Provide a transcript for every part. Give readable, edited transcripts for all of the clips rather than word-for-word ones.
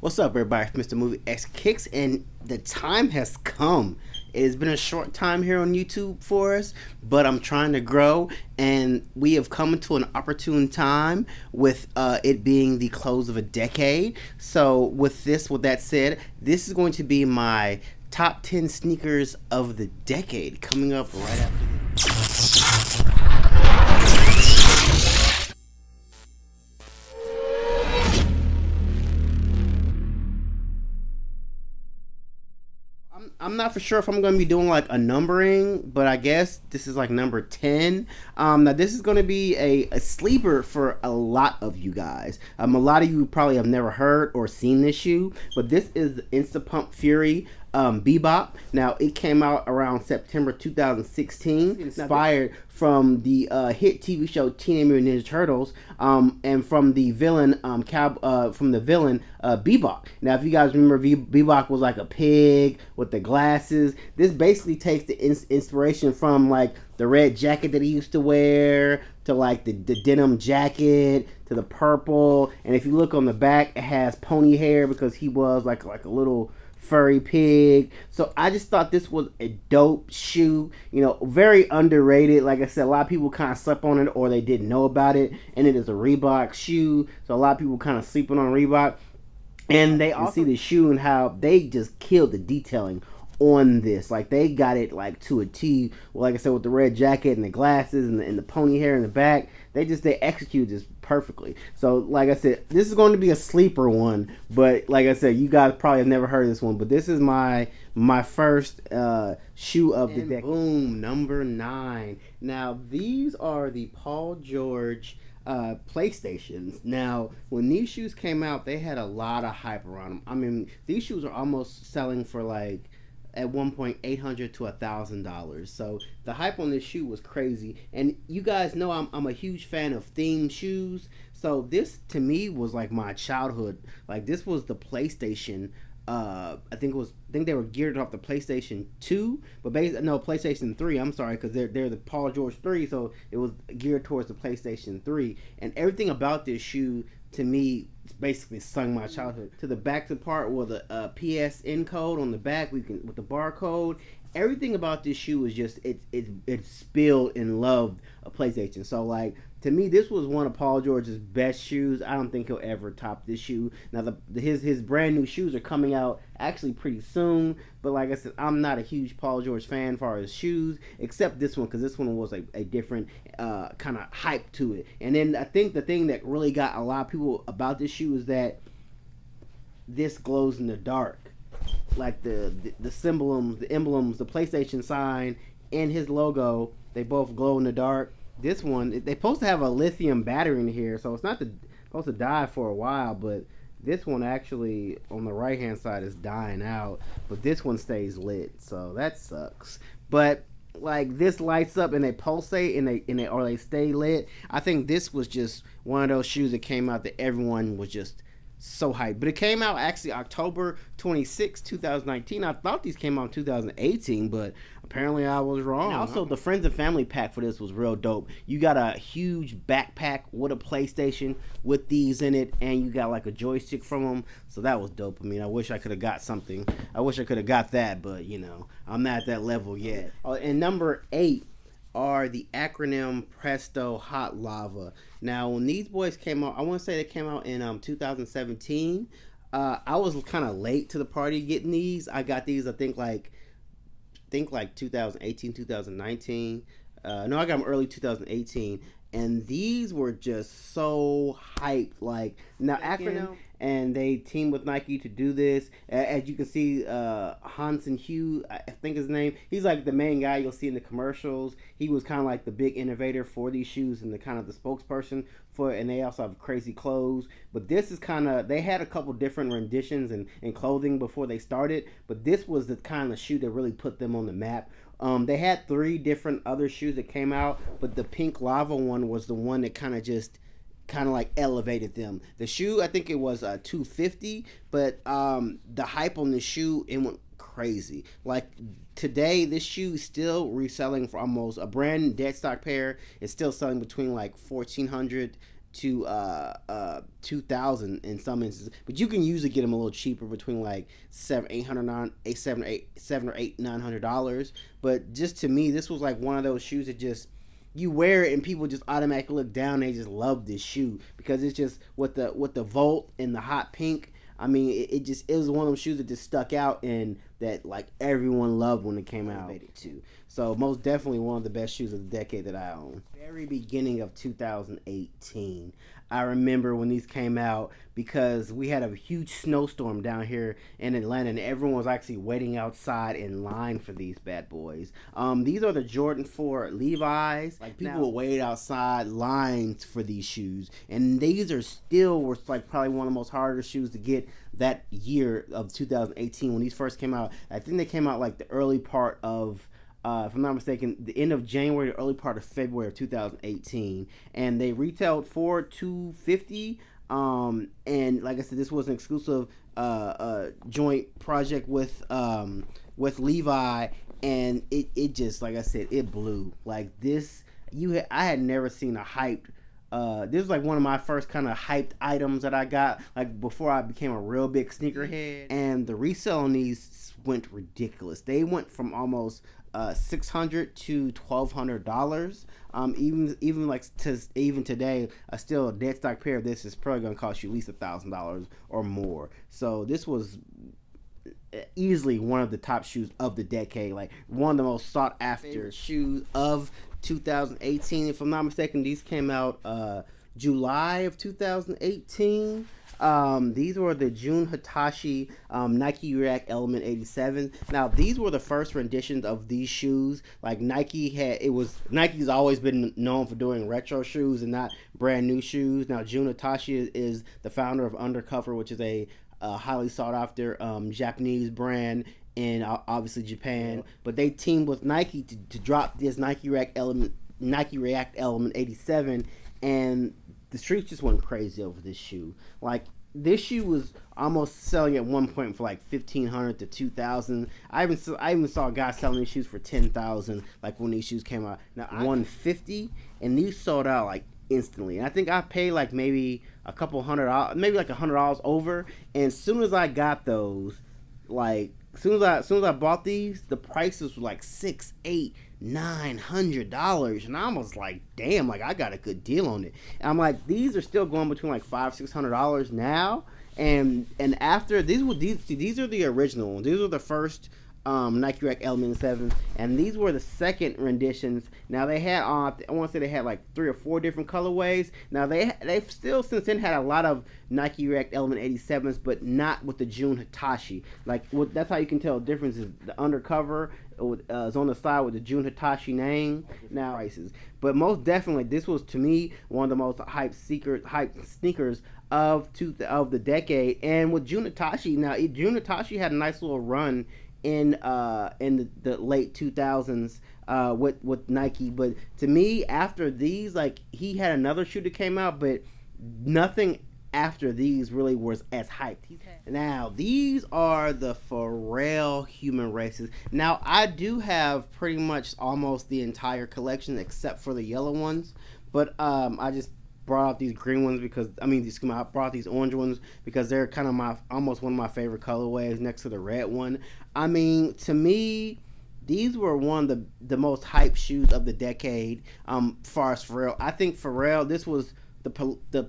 What's up, everybody? It's Mr. Movie X Kicks, and the time has come. It has been a short time here on YouTube for us, but I'm trying to grow, and we have come into an opportune time with it being the close of a decade. So, with that said, this is going to be my top 10 sneakers of the decade coming up right after this. I'm not for sure if I'm going to be doing like a numbering, but I guess this is like number 10. Now, this is going to be a sleeper for a lot of you guys. A lot of you probably have never heard or seen this shoe, but this is the Instapump Fury Bebop. Now, it came out around September 2016, inspired from the hit TV show Teenage Mutant Ninja Turtles, and from the villain Bebop. Now, if you guys remember, Bebop was like a pig with the glasses. This basically takes the inspiration from like the red jacket that he used to wear, to like the denim jacket, to the purple. And if you look on the back, it has pony hair because he was like a little furry pig. So I just thought this was a dope shoe, very underrated. Like I said, a lot of people kind of slept on it or they didn't know about it, and it is a Reebok shoe, so a lot of people kind of sleeping on Reebok. And they also see the shoe and how they just killed the detailing on this. Like, they got it like to a T. Well, like I said, with the red jacket and the glasses and the pony hair in the back, they executed this perfectly. So like I said, this is going to be a sleeper one, but like I said, you guys probably have never heard of this one, but this is my first shoe of the decade. Boom, number 9. Now, these are the Paul George PlayStations. Now, when these shoes came out, they had a lot of hype around them. I mean, these shoes are almost selling for like, at one point, $800 to $1,000. So the hype on this shoe was crazy. And you guys know I'm a huge fan of themed shoes. So this to me was like my childhood. Like, this was the PlayStation. I think they were geared off the PlayStation 2, but PlayStation 3. I'm sorry, because they're the Paul George 3, so it was geared towards the PlayStation 3. And everything about this shoe, to me, basically sung my childhood. To the back to the part with a PSN code on the back, with the barcode. Everything about this shoe is just it spilled and loved a PlayStation. So like, to me, this was one of Paul George's best shoes. I don't think he'll ever top this shoe. Now, his brand new shoes are coming out actually pretty soon. But like I said, I'm not a huge Paul George fan as far as shoes, except this one, because this one was a different kind of hype to it. And then I think the thing that really got a lot of people about this shoe is that this glows in the dark. Like the emblems, the PlayStation sign, and his logo, they both glow in the dark. This one, they're supposed to have a lithium battery in here, so it's not supposed to die for a while, but this one actually, on the right hand side, is dying out, but this one stays lit, so that sucks. But like, this lights up and they pulsate and they stay lit. I think this was just one of those shoes that came out that everyone was just so hyped. But it came out actually October 26, 2019. I thought these came out in 2018, but apparently I was wrong. And also, the friends and family pack for this was real dope. You got a huge backpack with a PlayStation with these in it, and you got like a joystick from them. So that was dope. I mean, I wish I could have got something. I wish I could have got that, but I'm not at that level yet. And number 8 are the acronym Presto Hot Lava. Now, when these boys came out, I want to say they came out in 2017. I was kind of late to the party getting these. I got these, I think like 2018, 2019. No, I got them early 2018. And these were just so hyped. Like, now acronym, and they teamed with Nike to do this. As you can see, Hansen Hugh, I think his name, he's like the main guy you'll see in the commercials. He was kind of like the big innovator for these shoes and the kind of the spokesperson for it. And they also have crazy clothes. But this is kind of, they had a couple different renditions and clothing before they started. But this was the kind of shoe that really put them on the map. They had 3 different other shoes that came out, but the pink lava one was the one that kind of like elevated them. The shoe, I think it was $250, but the hype on the shoe, it went crazy. Like, today, this shoe is still reselling for almost a brand dead stock pair. It's still selling between like $1,400 to 2,000 in some instances, but you can usually get them a little cheaper, between like seven or eight $900. But just to me, this was like one of those shoes that just, you wear it and people just automatically look down. They just love this shoe because it's just with the Volt and the hot pink. I mean, it was one of those shoes that just stuck out and that like everyone loved when it came out too. So most definitely one of the best shoes of the decade that I own. Very beginning of 2018, I remember when these came out because we had a huge snowstorm down here in Atlanta and everyone was actually waiting outside in line for these bad boys. These are the Jordan 4 Levi's. Like people will wait outside lines for these shoes, and these are still were like probably one of the most harder shoes to get that year of 2018 when these first came out. I think they came out like the early part of if I'm not mistaken, the end of January, the early part of February of 2018, and they retailed for $250. And like I said, this was an exclusive joint project with Levi, and it just, like I said, it blew. Like this, I had never seen a hyped. This was like one of my first kind of hyped items that I got, like before I became a real big sneakerhead. And the resale on these went ridiculous. They went from almost $600 to $1,200. Even like even today, still a dead stock pair of this is probably gonna cost you at least $1,000 or more. So this was easily one of the top shoes of the decade, like one of the most sought after shoes of 2018. If I'm not mistaken, these came out July of 2018. These were the Jun Hitachi Nike React Element 87. Now these were the first renditions of these shoes. Like Nike's always been known for doing retro shoes and not brand new shoes. Now Jun Hitachi is the founder of Undercover, which is a highly sought after Japanese brand in obviously Japan. But they teamed with Nike to drop this Nike React Element 87, and the streets just went crazy over this shoe. Like this shoe was almost selling at one point for like $1,500 to $2,000. I even saw a guy selling these shoes for $10,000. Like when these shoes came out, now $150, and these sold out like instantly. And I think I paid like maybe a couple $100, maybe like $100 over. And as soon as I got those, like as soon as I bought these, the prices were like $600, $800, $900, and I was like, damn, like I got a good deal on it. And I'm like, these are still going between like $500-$600 now. And after these are the original ones. These were the first Nike React Element 7, and these were the second renditions. Now they had I want to say they had like 3 or 4 different colorways. Now they've still since then had a lot of Nike React Element 87s, but not with the Jun Hitachi. Like that's how you can tell the difference is the undercover is on the side with the Jun Hitachi name. Now prices, but most definitely this was to me one of the most hyped sneakers of the decade. And with Jun Hitachi, now Jun Hitachi had a nice little run in the late 2000s with Nike, but to me after these, like he had another shoe that came out, but nothing after these really was as hyped. Now these are the Pharrell Human Races. Now I do have pretty much almost the entire collection except for the yellow ones, but I just brought out these green ones because I brought these orange ones because they're kind of almost one of my favorite colorways next to the red one. I mean, to me, these were one of the most hyped shoes of the decade. As far as Pharrell, I think Pharrell, this was the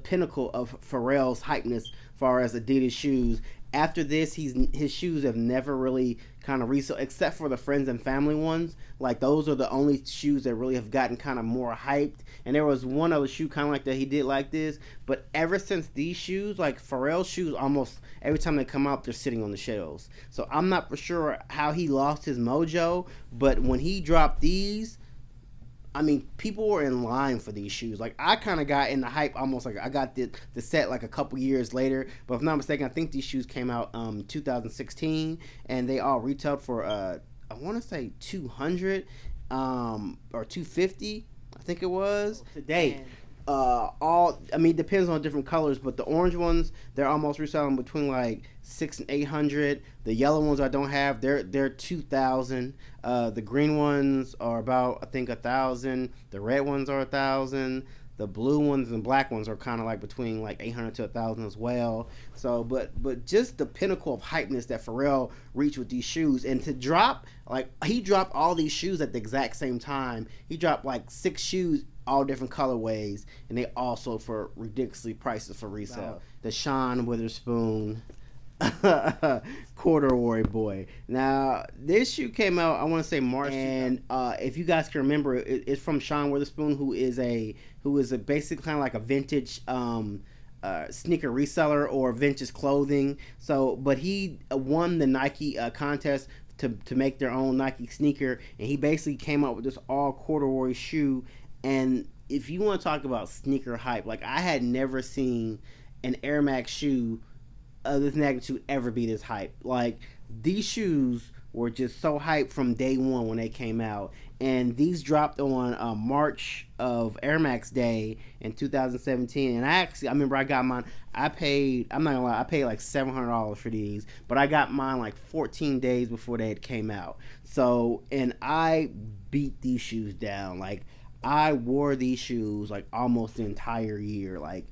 pinnacle of Pharrell's hypeness as far as Adidas shoes. After this, his shoes have never really kind of resold, except for the friends and family ones. Like those are the only shoes that really have gotten kind of more hyped. And there was one other shoe kind of like that he did like this. But ever since these shoes, like Pharrell's shoes, almost every time they come out, they're sitting on the shelves. So I'm not for sure how he lost his mojo. But when he dropped these, I mean, people were in line for these shoes. Like, I kind of got in the hype almost like I got the set like a couple years later. But if I'm not mistaken, I think these shoes came out 2016, and they all retailed for I want to say 200 or 250. I think it was today. It depends on different colors, but the orange ones, they're almost reselling between like $600 and $800. The yellow ones I don't have, they're $2,000. The green ones are about, I think, $1,000. The red ones are $1,000. The blue ones and black ones are kind of like between like 800 to 1,000 as well. So, but just the pinnacle of hypeness that Pharrell reached with these shoes, and to drop like he dropped all these shoes at the exact same time. He dropped like 6 shoes, all different colorways, and they all sold for ridiculously prices for resale. Wow. The Sean Witherspoon corduroy boy. Now this shoe came out, I want to say March, and if you guys can remember, it's from Sean Witherspoon, who is a basically kind of like a vintage sneaker reseller or vintage clothing. So, but he won the Nike contest to make their own Nike sneaker, and he basically came out with this all corduroy shoe. And if you want to talk about sneaker hype, like I had never seen an Air Max shoe of this magnitude ever be this hype. Like these shoes were just so hyped from day one when they came out, and these dropped on March of Air Max Day in 2017. And I remember I got mine. I'm not gonna lie, I paid like $700 for these, but I got mine like 14 days before they had came out. So, and I beat these shoes down. Like I wore these shoes like almost the entire year. Like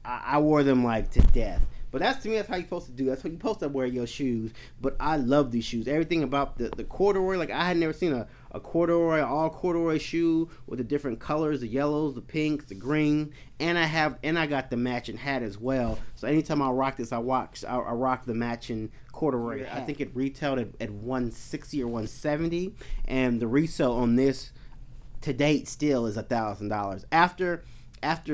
I wore them like to death. But that's, to me, that's how you're supposed to do. That's how you're supposed to wear your shoes. But I love these shoes. Everything about the corduroy. Like, I had never seen a corduroy, all corduroy shoe with the different colors, the yellows, the pinks, the green. And I got the matching hat as well. So anytime I rock this, I rock the matching corduroy hat. I think it retailed at $160 or $170. And the resale on this to date still is $1,000. After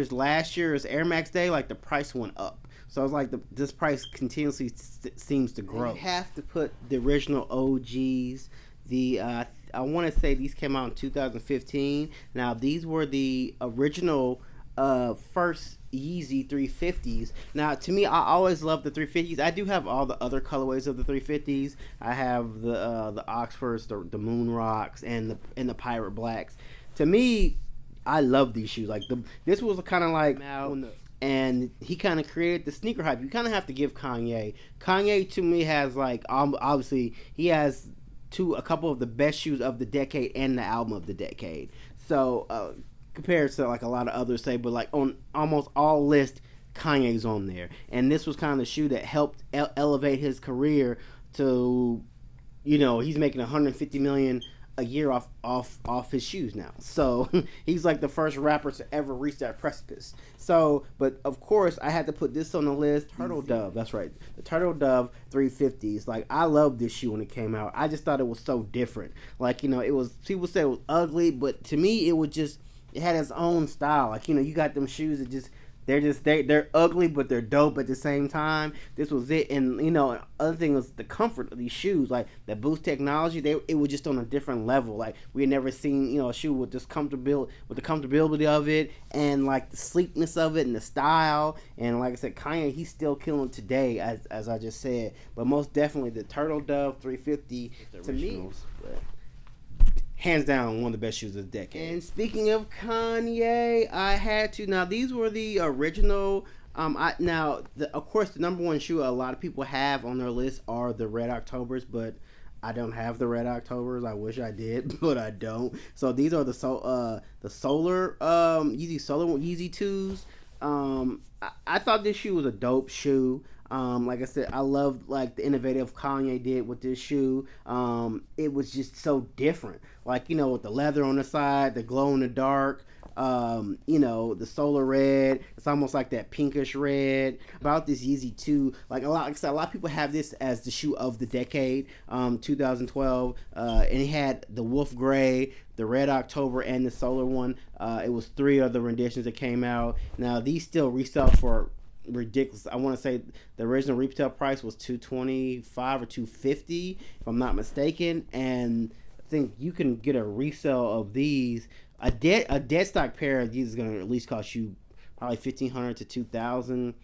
last year's Air Max Day, like the price went up. So it's like this price continuously seems to grow. You have to put the original OGs. I want to say these came out in 2015. Now these were the original first Yeezy 350s. Now to me, I always loved the 350s. I do have all the other colorways of the 350s. I have the Oxfords, the Moon Rocks, and the Pirate Blacks. To me, I love these shoes. Like this was kind of like and he kind of created the sneaker hype. You kind of have to give Kanye. Kanye to me has like obviously he has a couple of the best shoes of the decade and the album of the decade. So compared to like a lot of others say, but like on almost all lists, Kanye's on there. And this was kind of the shoe that helped elevate his career to, he's making $150 million a year off his shoes now. So he's like the first rapper to ever reach that precipice. So, but of course I had to put this on the list. Turtle Dove, that's right, the Turtle Dove 350s. Like I loved this shoe when it came out. I just thought it was so different. Like it was, people say it was ugly, but to me it had its own style. Like you got them shoes that they're ugly, but they're dope at the same time. This was it. And other thing was the comfort of these shoes, like the Boost technology. It was just on a different level. Like we had never seen a shoe with this with the comfortability of it, and like the sleekness of it, and the style. And like I said, Kanye, he's still killing today, as I just said. But most definitely the Turtle Dove 350 to me, hands down, one of the best shoes of the decade. And speaking of Kanye, I had to. Now, these were the original. Of course, the number one shoe a lot of people have on their list are the Red Octobers, but I don't have the Red Octobers. I wish I did, but I don't. So these are the Solar Yeezy Solar Yeezy 2s. I thought this shoe was a dope shoe. Like I said, I loved like the innovative Kanye did with this shoe. It was just so different. Like, with the leather on the side, the glow in the dark, the solar red. It's almost like that pinkish red. About this Yeezy 2, like a lot of people have this as the shoe of the decade, 2012. And it had the Wolf Gray, the Red October, and the Solar one. It was 3 other renditions that came out. Now these still resell for ridiculous. I want to say the original retail price was $225 or $250 if I'm not mistaken, and I think you can get a resale of these. A dead stock pair of these is going to at least cost you probably $1,500 to $2,000.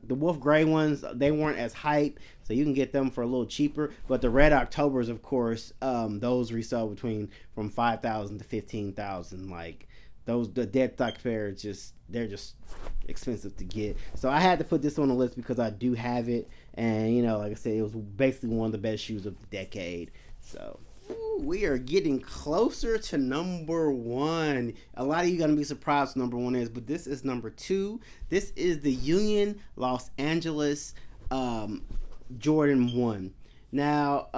The Wolf Gray ones, they weren't as hype, so you can get them for a little cheaper. But the Red Octobers, of course, those resell from $5,000 to $15,000. Like those, the dead stock pair, they're just expensive to get. So I had to put this on the list because I do have it, and like I said, it was basically one of the best shoes of the decade. So We are getting closer to number one. A lot of you gonna be surprised what number one is, but this is number two. This is the Union Los Angeles Jordan 1. Now,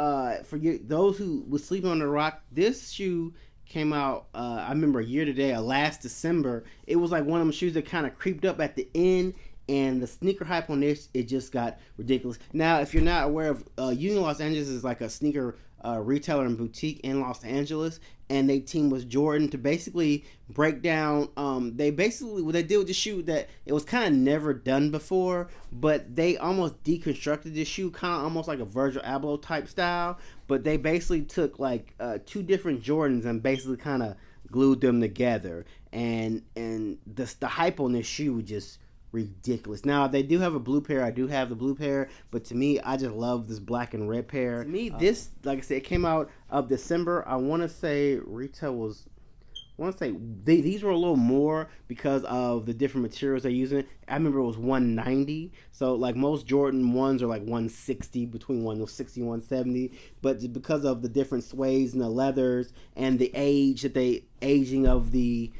those who was sleeping on the rock, this shoe came out, I remember a year today, last December. It was like one of them shoes that kind of creeped up at the end, and the sneaker hype on this, it just got ridiculous. Now, if you're not aware of, Union Los Angeles is like a sneaker retailer and boutique in Los Angeles, and they team with Jordan to basically break down. They basically what they did with the shoe that it was kind of never done before, but they almost deconstructed the shoe, kind of almost like a Virgil Abloh type style. But they basically took like two different Jordans and basically kind of glued them together, and the hype on this shoe was just ridiculous. Now they do have a blue pair. I do have the blue pair, but to me, I just love this black and red pair. To me, this, like I said, it came out of December. I want to say retail was, I want to say these were a little more because of the different materials they're using. I remember it was $190. So like most Jordan ones are like $160, between $160 and $170. But because of the different suedes and the leathers and the aging of the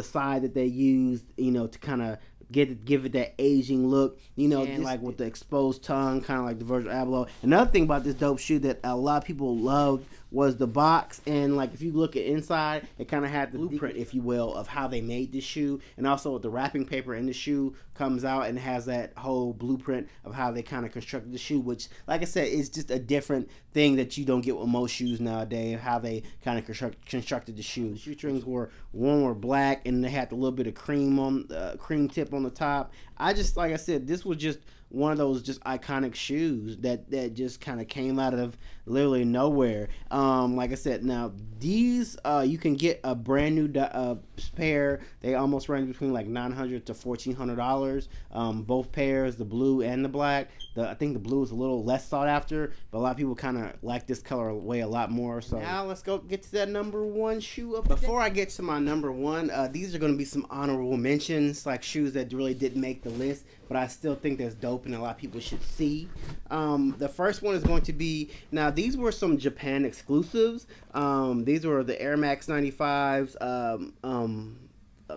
side that they used, to kind of give it that aging look, and like with the exposed tongue, kind of like the Virgil Abloh. Another thing about this dope shoe that a lot of people loved was the box, and like if you look at inside, it kind of had the blueprint, if you will, of how they made this shoe, and also the wrapping paper in the shoe comes out and has that whole blueprint of how they kind of constructed the shoe, which, like I said, is just a different thing that you don't get with most shoes nowadays, how they kind of constructed the shoe. The shoestrings were black, and they had a little bit of cream tip on the top. Like I said, this was just one of those just iconic shoes that just kind of came out of literally nowhere. Like I said, now these you can get a brand new pair. They almost range between like $900 to $1,400. Both pairs, the blue and the black. I think the blue is a little less sought after, but a lot of people kind of like this colorway a lot more. So now let's go get to that number one shoe. Before I get to my number one, these are going to be some honorable mentions, like shoes that really didn't make the list, but I still think that's dope and a lot of people should see. The first one is going to be, now these were some Japan exclusives. These were the Air Max 95s.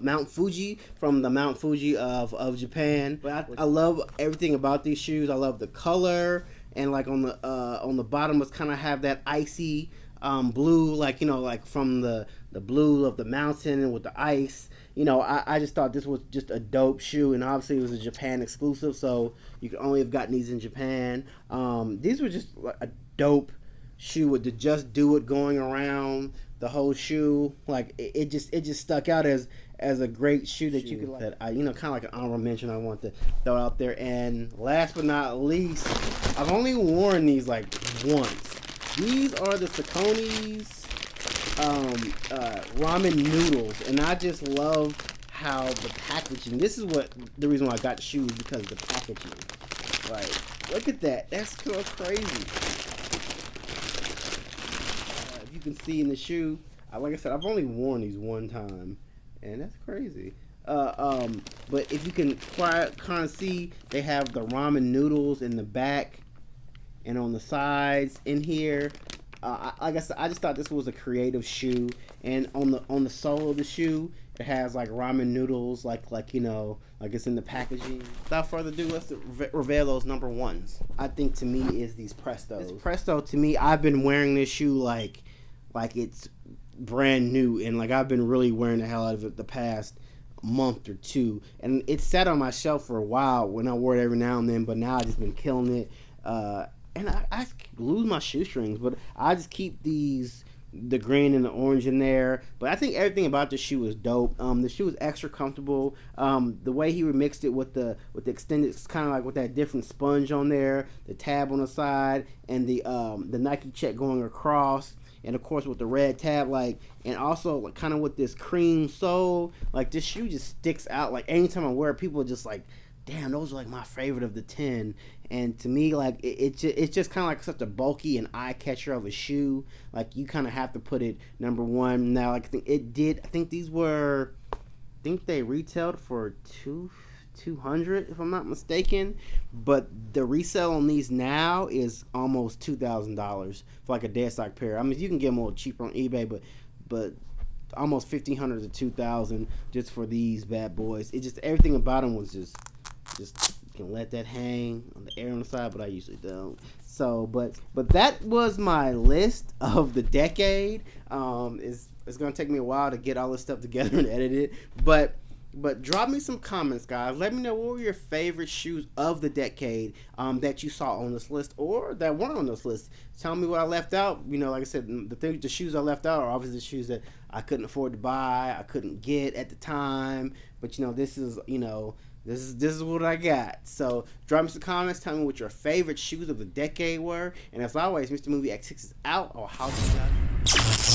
Mount Fuji, from the Mount Fuji of Japan. But I love everything about these shoes. I love the color, and like on the bottom was kind of have that icy blue, like like from the blue of the mountain and with the ice. I just thought this was just a dope shoe, and obviously it was a Japan exclusive, so you could only have gotten these in Japan. These were just a dope shoe with the Just Do It going around the whole shoe. Like it just stuck out as a great shoe that you could like. That kind of like an honorable mention I want to throw out there. And last but not least, I've only worn these like once. These are the Saucony's ramen noodles, and I just love how the packaging. This is the reason why I got the shoes, because of the packaging. Like, look at that. That's so crazy. You can see in the shoe, like I said, I've only worn these one time, and that's crazy. But if you can kind of see, they have the ramen noodles in the back and on the sides in here. Like I said, I just thought this was a creative shoe, and on the sole of the shoe, it has like ramen noodles, like it's in the packaging. Without further ado, let's reveal those number ones. I think to me is these Prestos. This Presto, to me, I've been wearing this shoe like it's brand new, and like I've been really wearing the hell out of it the past month or two, and it sat on my shelf for a while when I wore it every now and then, but now I just been killing it. And I lose my shoestrings, but I just keep the green and the orange in there. But I think everything about the shoe is dope. The shoe is extra comfortable. The way he remixed it with the extended, it's kind of like with that different sponge on there, the tab on the side, and the Nike check going across, and of course with the red tab, and also like kind of with this cream sole. Like, this shoe just sticks out. Like, anytime I wear it, people are just like, damn, those are like my favorite of the 10. And to me, like, it's just kind of like such a bulky and eye catcher of a shoe. Like, you kind of have to put it number one. Now, like, I think these were, I think they retailed for 200 if I'm not mistaken. But the resale on these now is almost $2,000 for like a dead stock pair. I mean, you can get them a little cheaper on eBay, but almost 1,500 to 2,000 just for these bad boys. It just everything about them was just you can let that hang on the air on the side, but I usually don't. So, but that was my list of the decade. It's gonna take me a while to get all this stuff together and edit it, but drop me some comments, guys. Let me know what were your favorite shoes of the decade that you saw on this list or that weren't on this list. Tell me what I left out. You know, like I said, the shoes I left out are obviously the shoes that I couldn't afford to buy, I couldn't get at the time. But you know, this is what I got. So drop me some comments. Tell me what your favorite shoes of the decade were. And as always, Mr. Movie X6 is out. Or how you guys.